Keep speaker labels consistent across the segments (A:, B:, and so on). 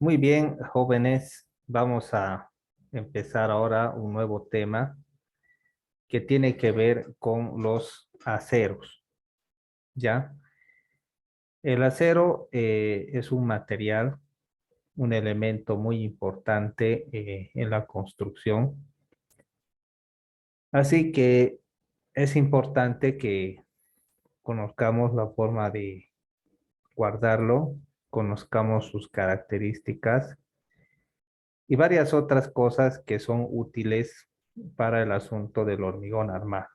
A: Muy bien, jóvenes, vamos a empezar ahora un nuevo tema que tiene que ver con los aceros, ¿ya? El acero es un material, un elemento muy importante en la construcción, así que es importante que conozcamos la forma de guardarlo, conozcamos sus características y varias otras cosas que son útiles para el asunto del hormigón armado.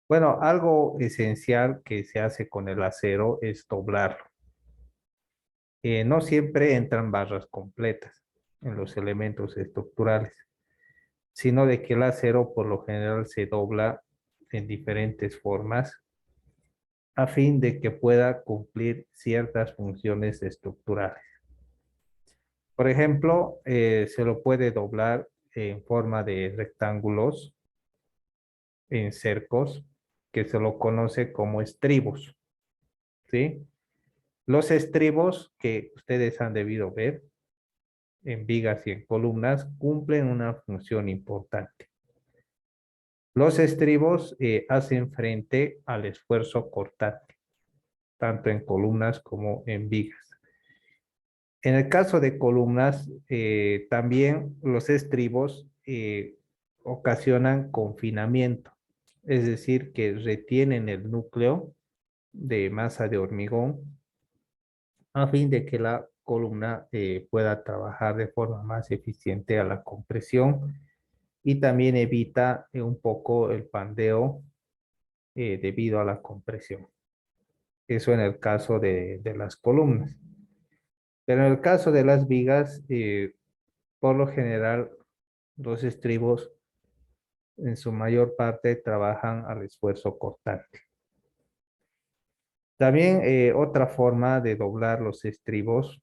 A: Bueno, algo esencial que se hace con el acero es doblarlo. No siempre entran barras completas en los elementos estructurales, sino de que el acero por lo general se dobla en diferentes formas a fin de que pueda cumplir ciertas funciones estructurales. Por ejemplo, se lo puede doblar en forma de rectángulos, en cercos, que se lo conoce como estribos, ¿sí? Los estribos que ustedes han debido ver en vigas y en columnas cumplen una función importante. Los estribos hacen frente al esfuerzo cortante, tanto en columnas como en vigas. En el caso de columnas, también los estribos ocasionan confinamiento, es decir, que retienen el núcleo de masa de hormigón a fin de que la columna pueda trabajar de forma más eficiente a la compresión y también evita un poco el pandeo debido a la compresión. Eso en el caso de las columnas. Pero en el caso de las vigas, por lo general, los estribos en su mayor parte trabajan al esfuerzo cortante. También otra forma de doblar los estribos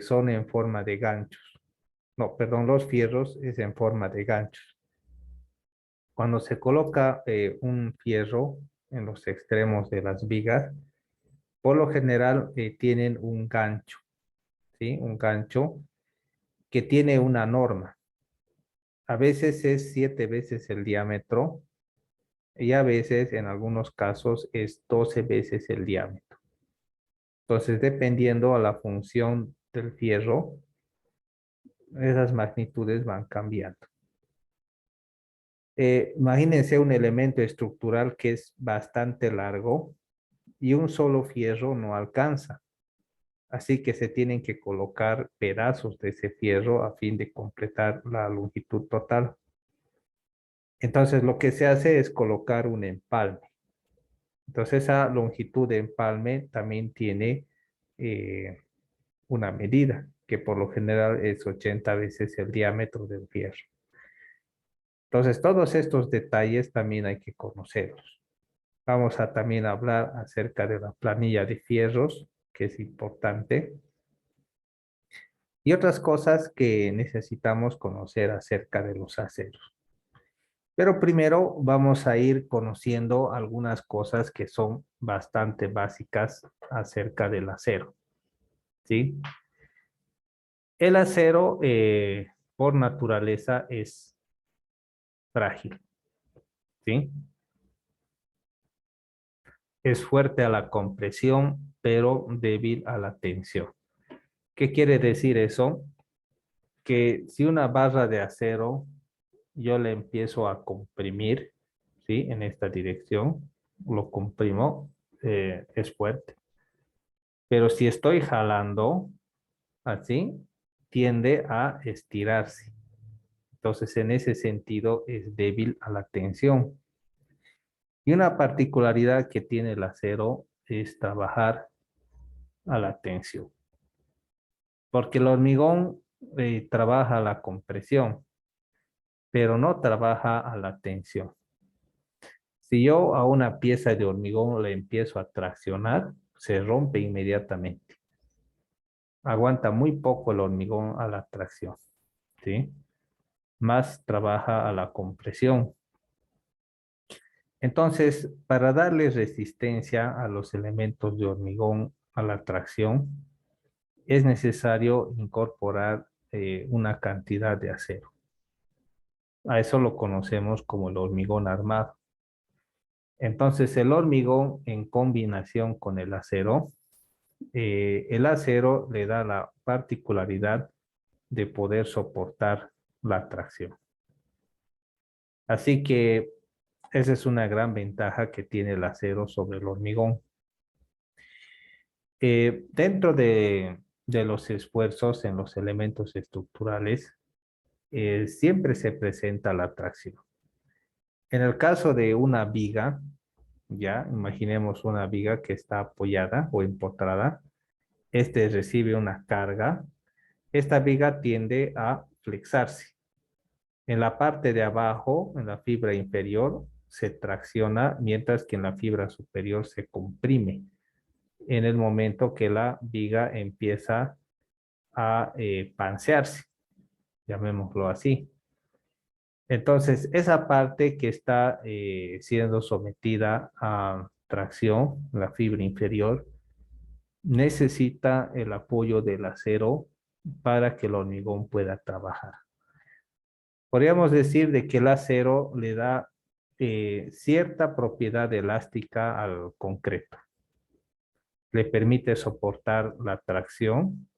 A: son en forma de ganchos. No, perdón, los fierros es en forma de ganchos. Cuando se coloca un fierro en los extremos de las vigas, por lo general tienen un gancho, ¿sí? Un gancho que tiene una norma. A veces es 7 veces el diámetro y a veces, en algunos casos, es 12 veces el diámetro. Entonces, dependiendo a la función del fierro, esas magnitudes van cambiando. Imagínense un elemento estructural que es bastante largo y un solo fierro no alcanza. Así que se tienen que colocar pedazos de ese fierro a fin de completar la longitud total. Entonces lo que se hace es colocar un empalme. Entonces esa longitud de empalme también tiene eh, una medida, que por lo general es 80 veces el diámetro del fierro. Entonces todos estos detalles también hay que conocerlos. Vamos a también hablar acerca de la planilla de fierros, que es importante, y otras cosas que necesitamos conocer acerca de los aceros. Pero primero vamos a ir conociendo algunas cosas que son bastante básicas acerca del acero, ¿sí? El acero, por naturaleza, es frágil, ¿sí? Es fuerte a la compresión, pero débil a la tensión. ¿Qué quiere decir eso? Que si una barra de acero yo le empiezo a comprimir, ¿sí? En esta dirección, lo comprimo, es fuerte. Pero si estoy jalando así, tiende a estirarse. Entonces, en ese sentido, es débil a la tensión. Y una particularidad que tiene el acero es trabajar a la tensión. Porque el hormigón trabaja a la compresión, pero no trabaja a la tensión. Si yo a una pieza de hormigón le empiezo a traccionar, se rompe inmediatamente. Aguanta muy poco el hormigón a la tracción, ¿sí? Más trabaja a la compresión. Entonces, para darle resistencia a los elementos de hormigón a la tracción, es necesario incorporar una cantidad de acero. A eso lo conocemos como el hormigón armado. Entonces, el hormigón en combinación con el acero le da la particularidad de poder soportar la tracción. Así que esa es una gran ventaja que tiene el acero sobre el hormigón. Dentro de los esfuerzos en los elementos estructurales, siempre se presenta la tracción. En el caso de una viga, ya imaginemos una viga que está apoyada o empotrada, este recibe una carga, esta viga tiende a flexarse. En la parte de abajo, en la fibra inferior, se tracciona, mientras que en la fibra superior se comprime en el momento que la viga empieza a pansearse, llamémoslo así. Entonces, esa parte que está siendo sometida a tracción, la fibra inferior, necesita el apoyo del acero para que el hormigón pueda trabajar. Podríamos decir de que el acero le da cierta propiedad elástica al concreto. Le permite soportar la tracción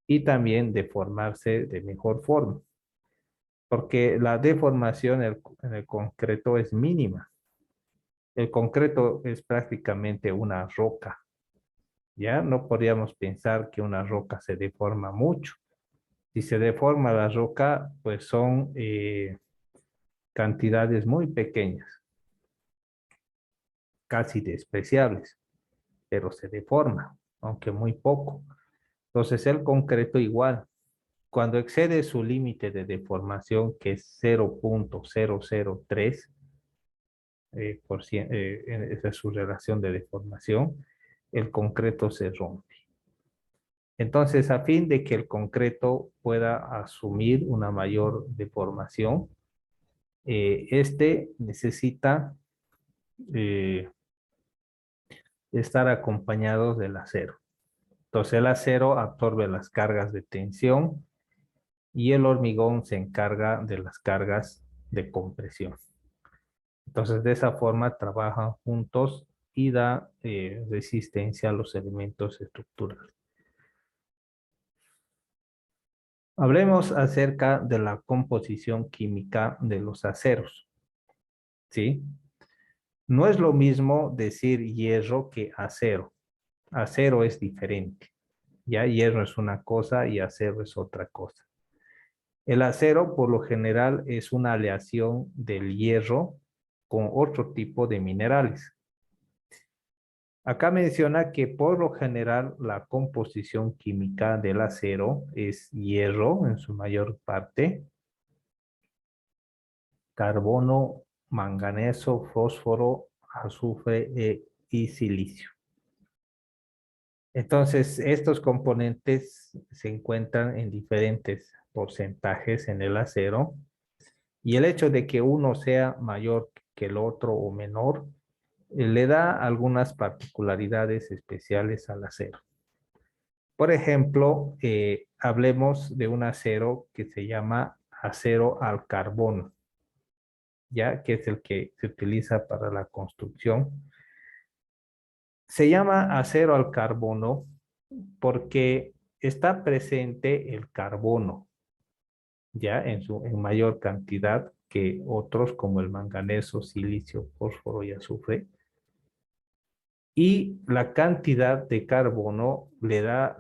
A: y también deformarse de mejor forma, porque la deformación en el concreto es mínima. El concreto es prácticamente una roca. Ya no podríamos pensar que una roca se deforma mucho. Si se deforma la roca, pues son cantidades muy pequeñas, casi despreciables, pero se deforma, aunque muy poco. Entonces el concreto igual, cuando excede su límite de deformación, que es 0.003, esa es su relación de deformación, el concreto se rompe. Entonces, a fin de que el concreto pueda asumir una mayor deformación, este necesita eh, estar acompañado del acero. Entonces, el acero absorbe las cargas de tensión y el hormigón se encarga de las cargas de compresión. Entonces, de esa forma trabajan juntos y da resistencia a los elementos estructurales. Hablemos acerca de la composición química de los aceros, ¿sí? No es lo mismo decir hierro que acero. Acero es diferente. Ya hierro es una cosa y acero es otra cosa. El acero, por lo general, es una aleación del hierro con otro tipo de minerales. Acá menciona que por lo general la composición química del acero es hierro en su mayor parte, carbono, manganeso, fósforo, azufre y silicio. Entonces, estos componentes se encuentran en diferentes porcentajes en el acero y el hecho de que uno sea mayor que el otro o menor le da algunas particularidades especiales al acero. Por ejemplo, hablemos de un acero que se llama acero al carbono, ya que es el que se utiliza para la construcción. Se llama acero al carbono porque está presente el carbono, ya en mayor cantidad que otros como el manganeso, silicio, fósforo y azufre. Y la cantidad de carbono le da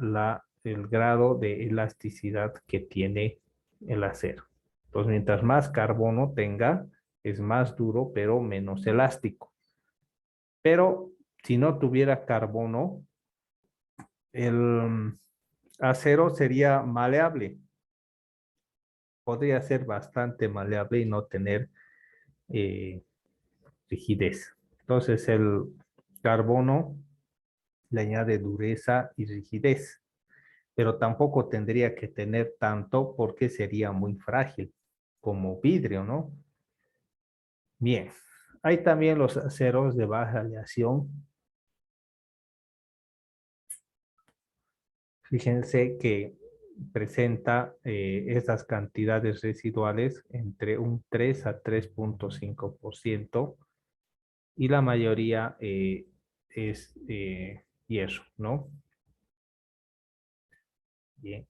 A: el grado de elasticidad que tiene el acero. Entonces, mientras más carbono tenga, es más duro, pero menos elástico. Pero si no tuviera carbono, el acero sería maleable. Podría ser bastante maleable y no tener eh, rigidez. Entonces, el carbono le añade dureza y rigidez, pero tampoco tendría que tener tanto porque sería muy frágil, como vidrio, ¿no? Bien, hay también los aceros de baja aleación. Fíjense que presenta estas cantidades residuales entre un 3 a 3,5% y la mayoría es hierro, ¿no? Bien.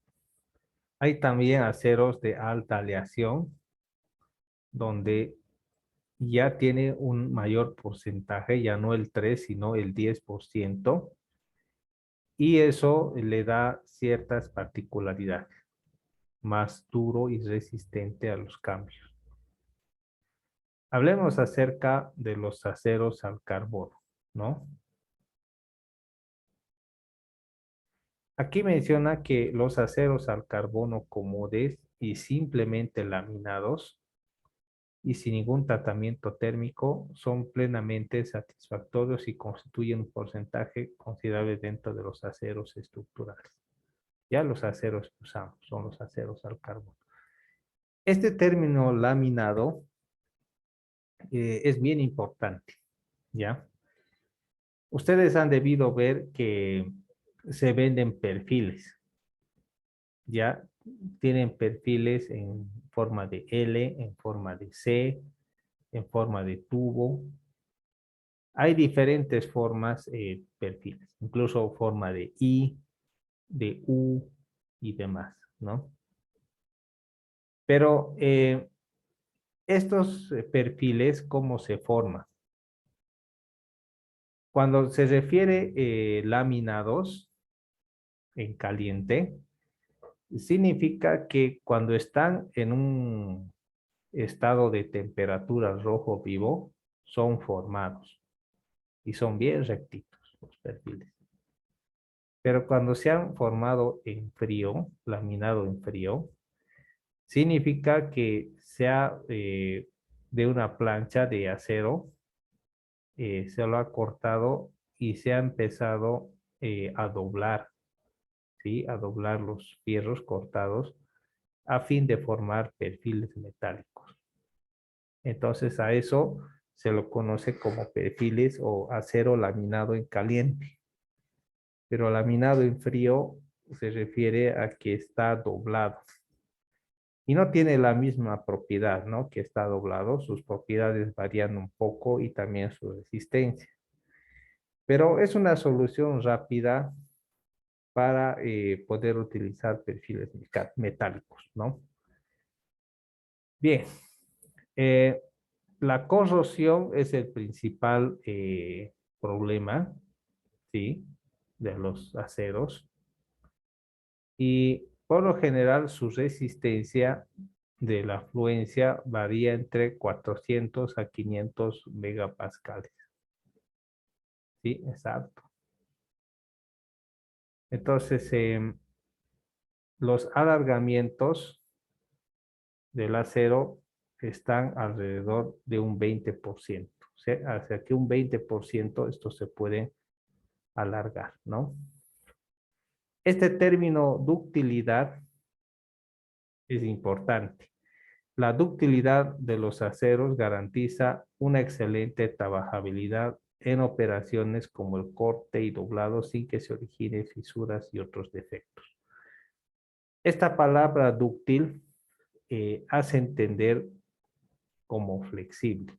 A: Hay también aceros de alta aleación donde ya tiene un mayor porcentaje, ya no el 3, sino el 10%, y eso le da ciertas particularidades, más duro y resistente a los cambios. Hablemos acerca de los aceros al carbono, ¿no? Aquí menciona que los aceros al carbono comunes y simplemente laminados y sin ningún tratamiento térmico son plenamente satisfactorios y constituyen un porcentaje considerable dentro de los aceros estructurales. Ya los aceros que usamos son los aceros al carbono. Este término laminado es bien importante, ¿ya? Ustedes han debido ver que se venden perfiles, ¿ya? Tienen perfiles en forma de L, en forma de C, en forma de tubo. Hay diferentes formas, perfiles, incluso forma de I, de U y demás, ¿no? Pero estos perfiles, ¿cómo se forman? Cuando se refiere laminados en caliente, significa que cuando están en un estado de temperatura rojo vivo, son formados y son bien rectitos los perfiles. Pero cuando se han formado en frío, laminado en frío, significa que sea de una plancha de acero, se lo ha cortado y se ha empezado a doblar, ¿sí? A doblar los fierros cortados a fin de formar perfiles metálicos. Entonces a eso se lo conoce como perfiles o acero laminado en caliente. Pero laminado en frío se refiere a que está doblado. Y no tiene la misma propiedad, ¿no? Que está doblado. Sus propiedades varían un poco y también su resistencia. Pero es una solución rápida para poder utilizar perfiles metálicos, ¿no? Bien, eh, la corrosión es el principal problema, ¿sí? De los aceros. Y por lo general su resistencia de la fluencia varía entre 400 a 500 megapascales. Sí, exacto. Entonces, los alargamientos del acero están alrededor de un 20%. O sea, hacia que un 20% esto se puede alargar, ¿no? Este término ductilidad es importante. La ductilidad de los aceros garantiza una excelente trabajabilidad en operaciones como el corte y doblado sin que se originen fisuras y otros defectos. Esta palabra dúctil hace entender como flexible.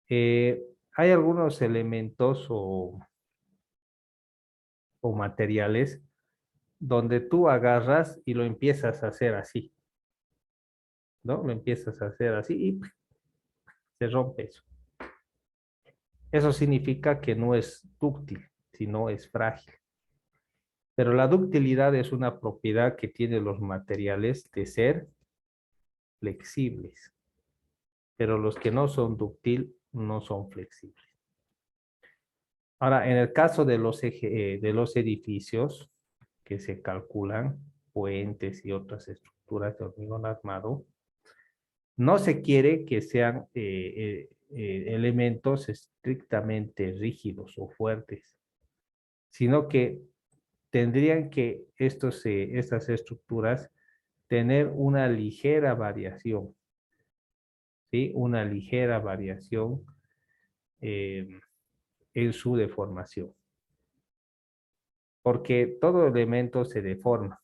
A: Eh, Hay algunos elementos o materiales donde tú agarras y lo empiezas a hacer así, ¿no? Lo empiezas a hacer así y se rompe eso. Eso significa que no es dúctil, sino es frágil. Pero la ductilidad es una propiedad que tienen los materiales de ser flexibles, pero los que no son dúctil no son flexibles. Ahora, en el caso de los edificios que se calculan, puentes y otras estructuras de hormigón armado, no se quiere que sean elementos estrictamente rígidos o fuertes, sino que tendrían que estas estructuras tener una ligera variación, ¿sí? Una ligera variación eh, en su deformación. porque todo elemento se deforma.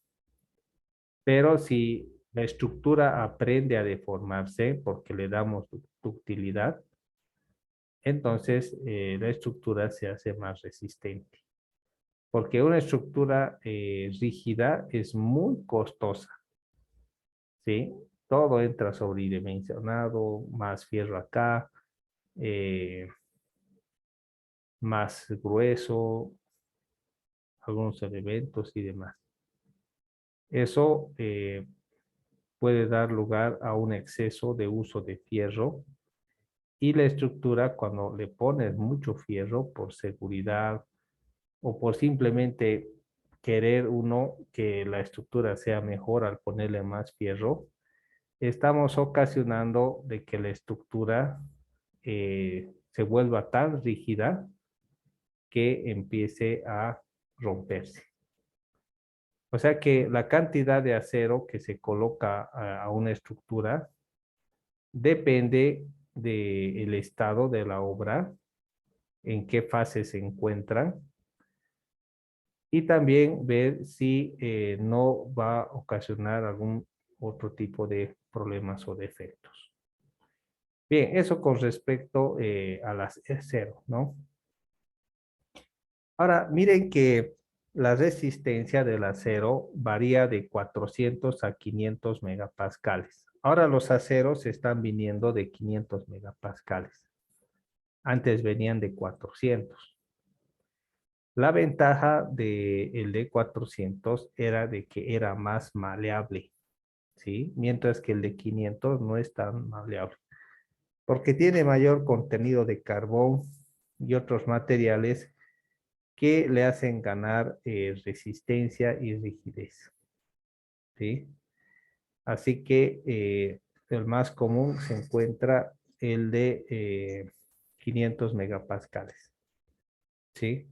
A: Pero si la estructura aprende a deformarse porque le damos ductilidad, entonces la estructura se hace más resistente. Porque una estructura rígida es muy costosa, ¿sí? Todo entra sobredimensionado, más fierro acá, eh, más grueso, algunos elementos y demás. Eso puede dar lugar a un exceso de uso de fierro y la estructura cuando le pones mucho fierro por seguridad o por simplemente querer uno que la estructura sea mejor al ponerle más fierro, estamos ocasionando de que la estructura se vuelva tan rígida que empiece a romperse. O sea que la cantidad de acero que se coloca a una estructura depende del estado de la obra, en qué fase se encuentran, y también ver si no va a ocasionar algún otro tipo de problemas o defectos. Bien, eso con respecto al acero, ¿no? Ahora, miren que la resistencia del acero varía de 400 a 500 megapascales. Ahora los aceros están viniendo de 500 megapascales. Antes venían de 400. La ventaja del de 400 era de que era más maleable, ¿sí? Mientras que el de 500 no es tan maleable, porque tiene mayor contenido de carbón y otros materiales que le hacen ganar resistencia y rigidez, ¿sí? Así que el más común se encuentra el de 500 megapascales, ¿sí?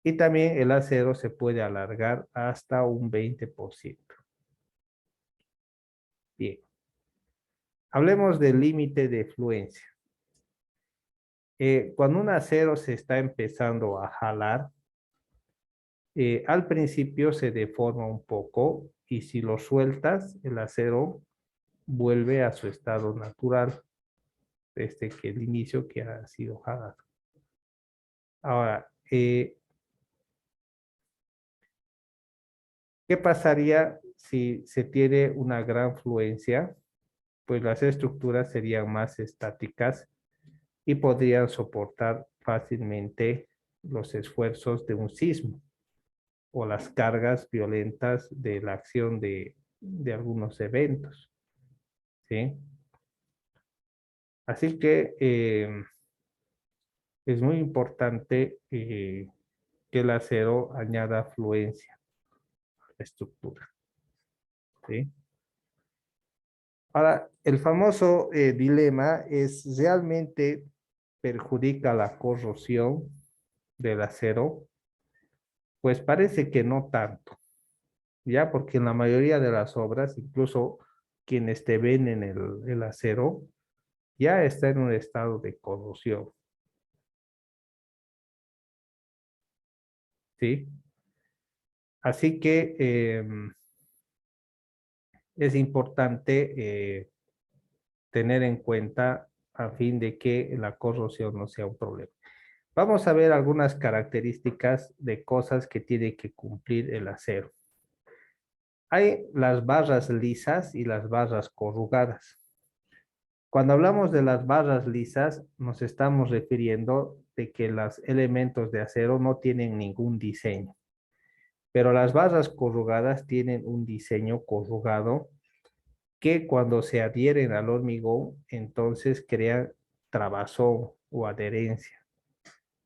A: Y también el acero se puede alargar hasta un 20%. Bien, hablemos del límite de fluencia. Cuando un acero se está empezando a jalar, al principio se deforma un poco y si lo sueltas, el acero vuelve a su estado natural, desde que el inicio que ha sido jalado. Ahora, ¿qué pasaría si se tiene una gran fluencia? Pues las estructuras serían más estáticas y podrían soportar fácilmente los esfuerzos de un sismo o las cargas violentas de la acción de algunos eventos, ¿sí? Así que es muy importante que el acero añada fluencia a la estructura, ¿sí? Ahora, el famoso dilema es: ¿realmente perjudica la corrosión del acero? Pues parece que no tanto, ya, porque en la mayoría de las obras, incluso quienes te ven en el acero, ya está en un estado de corrosión, ¿sí? Así que es importante tener en cuenta a fin de que la corrosión no sea un problema. Vamos a ver algunas características de cosas que tiene que cumplir el acero. Hay las barras lisas y las barras corrugadas. Cuando hablamos de las barras lisas, nos estamos refiriendo de que los elementos de acero no tienen ningún diseño, pero las barras corrugadas tienen un diseño corrugado que cuando se adhieren al hormigón, entonces crean trabazón o adherencia.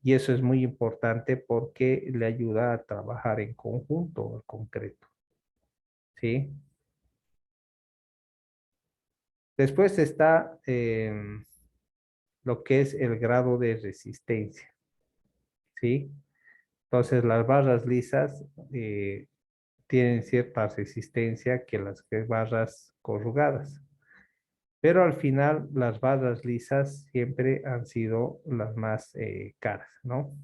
A: Y eso es muy importante porque le ayuda a trabajar en conjunto el concreto, ¿sí? Después está lo que es el grado de resistencia, ¿sí? Entonces las barras lisas tienen cierta resistencia que las barras corrugadas. Pero al final las barras lisas siempre han sido las más caras, ¿no?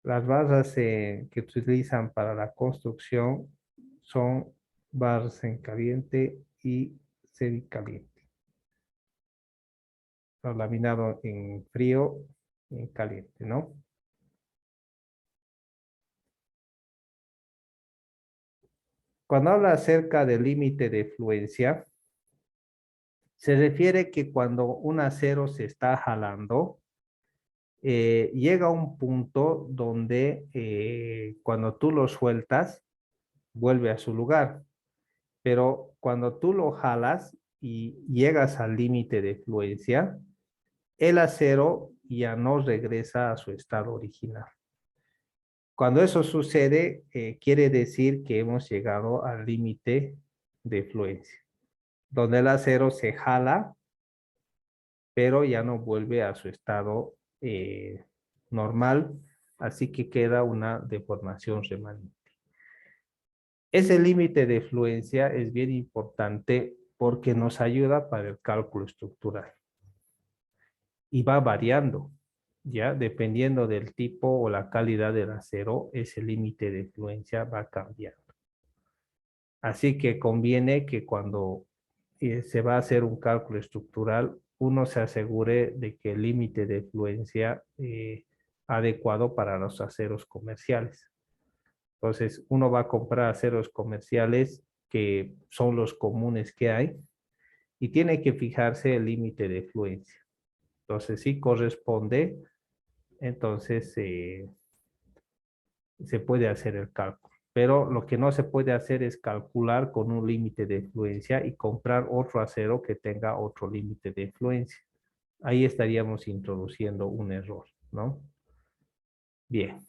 A: Las barras que utilizan para la construcción son barras en caliente y semicaliente. Los laminados en frío y en caliente, ¿no? Cuando habla acerca del límite de fluencia, se refiere que cuando un acero se está jalando, llega a un punto donde cuando tú lo sueltas, vuelve a su lugar. Pero cuando tú lo jalas y llegas al límite de fluencia, el acero ya no regresa a su estado original. Cuando eso sucede, quiere decir que hemos llegado al límite de fluencia, donde el acero se jala, pero ya no vuelve a su estado normal, así que queda una deformación remanente. Ese límite de fluencia es bien importante porque nos ayuda para el cálculo estructural y va variando, ¿ya? Dependiendo del tipo o la calidad del acero, ese límite de fluencia va cambiando. Así que conviene que cuando se va a hacer un cálculo estructural, uno se asegure de que el límite de fluencia adecuado para los aceros comerciales. Entonces, uno va a comprar aceros comerciales que son los comunes que hay y tiene que fijarse el límite de fluencia. Entonces, si corresponde, entonces se puede hacer el cálculo. Pero lo que no se puede hacer es calcular con un límite de fluencia y comprar otro acero que tenga otro límite de fluencia. Ahí estaríamos introduciendo un error, ¿no? Bien.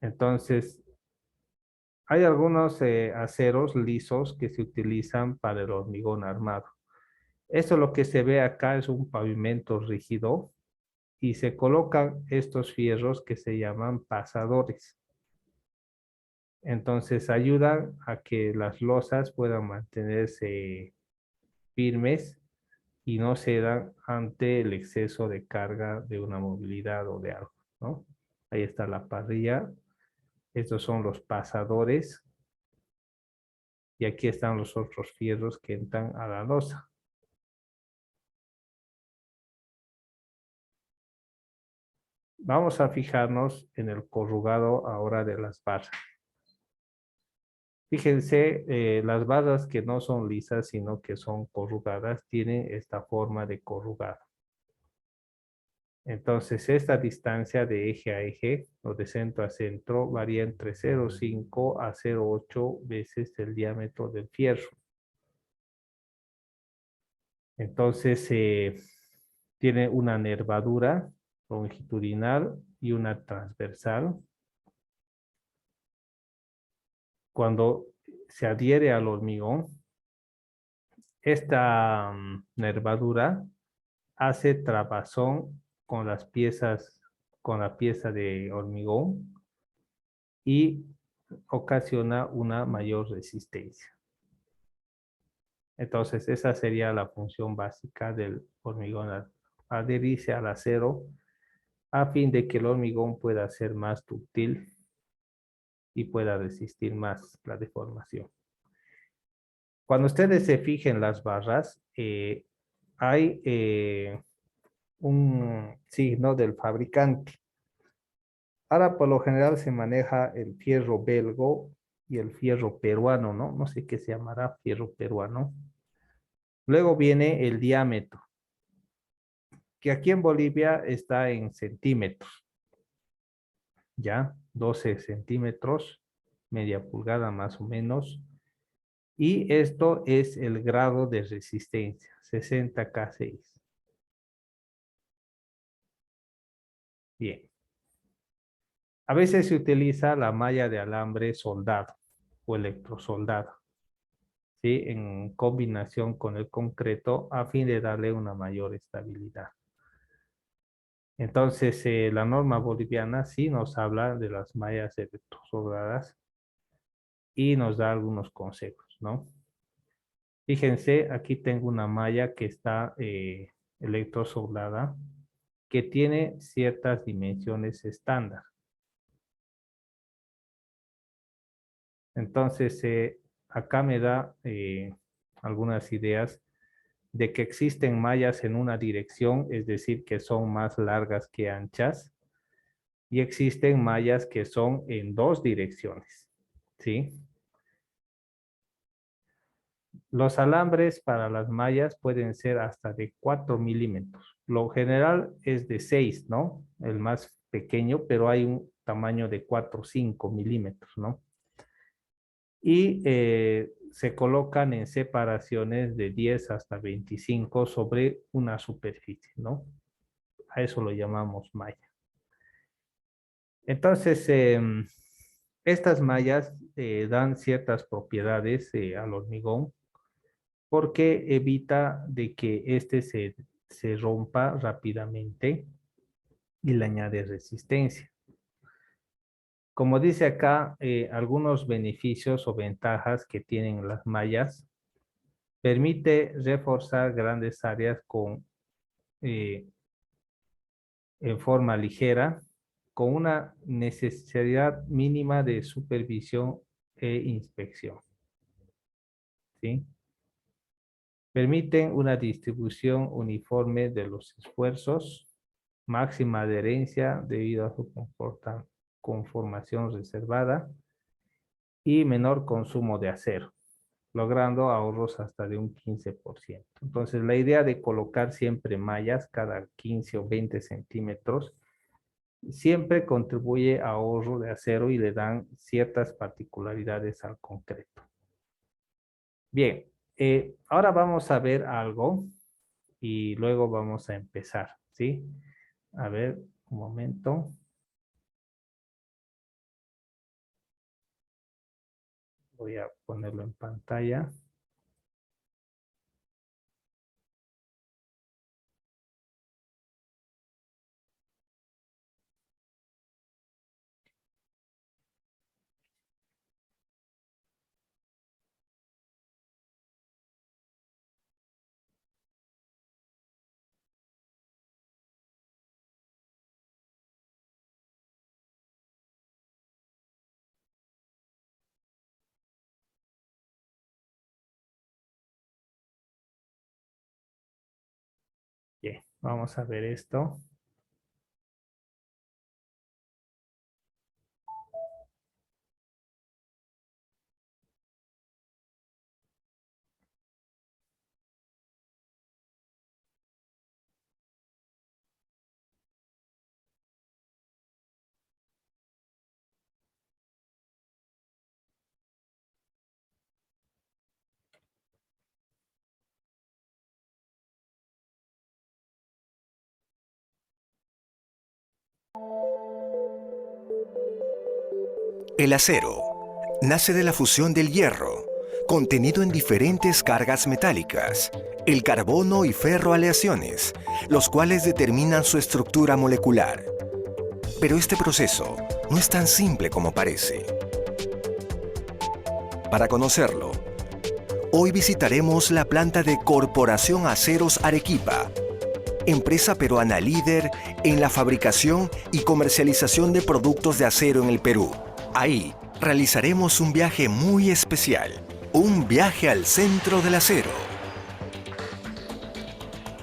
A: Entonces, hay algunos aceros lisos que se utilizan para el hormigón armado. Esto lo que se ve acá es un pavimento rígido y se colocan estos fierros que se llaman pasadores. Entonces ayudan a que las losas puedan mantenerse firmes y no cedan ante el exceso de carga de una movilidad o de algo, ¿no? Ahí está la parrilla. Estos son los pasadores y aquí están los otros fierros que entran a la losa. Vamos a fijarnos en el corrugado ahora de las barras. Fíjense, las barras que no son lisas, sino que son corrugadas, tienen esta forma de corrugado. Entonces, esta distancia de eje a eje o de centro a centro varía entre 0,5 a 0,8 veces el diámetro del fierro. Entonces, tiene una nervadura longitudinal y una transversal. Cuando se adhiere al hormigón, esta nervadura hace trabazón con las piezas, con la pieza de hormigón y ocasiona una mayor resistencia. Entonces, esa sería la función básica del hormigón, adherirse al acero a fin de que el hormigón pueda ser más dúctil y pueda resistir más la deformación. Cuando ustedes se fijen las barras, hay un signo del fabricante. Ahora por lo general se maneja el fierro belgo y el fierro peruano, ¿no? No sé qué se llamará fierro peruano. Luego viene el diámetro, que aquí en Bolivia está en centímetros, ¿ya? 12 centímetros, media pulgada más o menos. Y esto es el grado de resistencia, 60K6. Bien. A veces se utiliza la malla de alambre soldado o electrosoldado, ¿sí? En combinación con el concreto a fin de darle una mayor estabilidad. Entonces, la norma boliviana sí nos habla de las mallas electrosoldadas y nos da algunos consejos, ¿no? Fíjense, aquí tengo una malla que está electrosoldada, que tiene ciertas dimensiones estándar. Entonces, acá me da algunas ideas de que existen mallas en una dirección, es decir, que son más largas que anchas, y existen mallas que son en dos direcciones, ¿sí? Los alambres para las mallas pueden ser hasta de 4 milímetros. Lo general es de 6, ¿no? El más pequeño, pero hay un tamaño de 4 o 5 milímetros, ¿no? Y se colocan en separaciones de 10 hasta 25 sobre una superficie, ¿no? A eso lo llamamos malla. Entonces, estas mallas dan ciertas propiedades al hormigón porque evita de que éste se rompa rápidamente y le añade resistencia. Como dice acá, algunos beneficios o ventajas que tienen las mallas, permite reforzar grandes áreas en forma ligera, con una necesidad mínima de supervisión e inspección, ¿sí? Permiten una distribución uniforme de los esfuerzos, máxima adherencia debido a su conformación reservada y menor consumo de acero, logrando ahorros hasta de un 15%. Entonces, la idea de colocar siempre mallas cada 15 o 20 centímetros siempre contribuye a ahorro de acero y le dan ciertas particularidades al concreto. Bien, ahora vamos a ver algo y luego vamos a empezar, ¿sí? A ver, un momento. Voy a ponerlo en pantalla. Bien, vamos a ver esto.
B: El acero nace de la fusión del hierro, contenido en diferentes cargas metálicas, el carbono y ferroaleaciones, los cuales determinan su estructura molecular. Pero este proceso no es tan simple como parece. Para conocerlo, hoy visitaremos la planta de Corporación Aceros Arequipa, empresa peruana líder en la fabricación y comercialización de productos de acero en el Perú. Ahí realizaremos un viaje muy especial, un viaje al centro del acero.